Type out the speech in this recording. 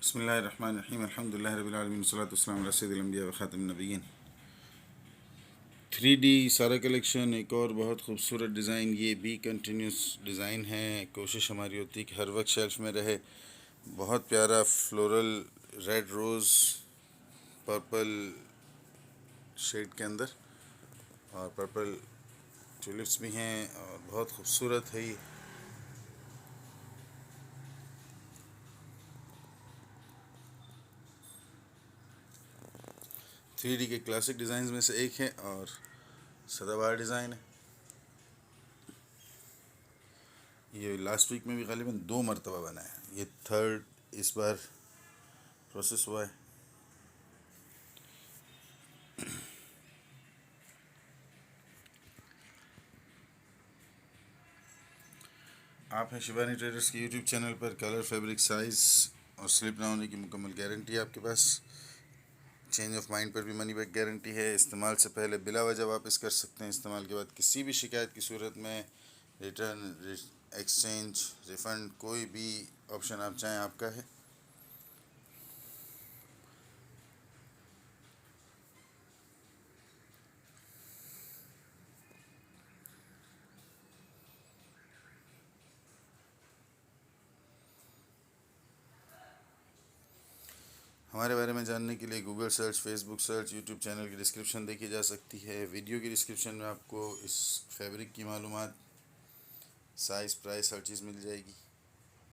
बिस्मिल्लाहिर्रहमानिर्रहीम अल्हम्दुलिल्लाहि रब्बिल आलमीन वस्सलातु वस्सलामु अला सय्यिदिल अंबिया व खातिमिन नबिय्यीन। 3D सारा कलेक्शन, एक और बहुत खूबसूरत डिज़ाइन। ये भी कंटिन्यूस डिज़ाइन है। कोशिश हमारी होती है कि हर वक्त शेल्फ में रहे। बहुत प्यारा floral red rose purple shade के अंदर, और पर्पल ट्यूलिप्स भी हैं और बहुत खूबसूरत है ये। थ्री डी के क्लासिक डिज़ाइन में से एक है और सदाबहार डिज़ाइन है। ये लास्ट वीक में भी ग़ालिबन 2 मरतबा बना है। ये थर्ड इस बार प्रोसेस हुआ है। आप हैं शिवानी ट्रेडर्स के यूट्यूब चैनल पर। कलर, फैब्रिक, साइज़ और स्लिप ना होने की मुकम्मल गारंटी है आपके पास। चेंज ऑफ माइंड पर भी मनी बैक गारंटी है। इस्तेमाल से पहले बिला वजह वापस कर सकते हैं। इस्तेमाल के बाद किसी भी शिकायत की सूरत में रिटर्न, एक्सचेंज, रिफ़ंड, कोई भी ऑप्शन आप चाहें आपका है। हमारे बारे में जानने के लिए Google search, Facebook search, YouTube channel की डिस्क्रिप्शन देखी जा सकती है। वीडियो की डिस्क्रिप्शन में आपको इस फैब्रिक की मालूमात, साइज़, प्राइस, हर चीज़ मिल जाएगी।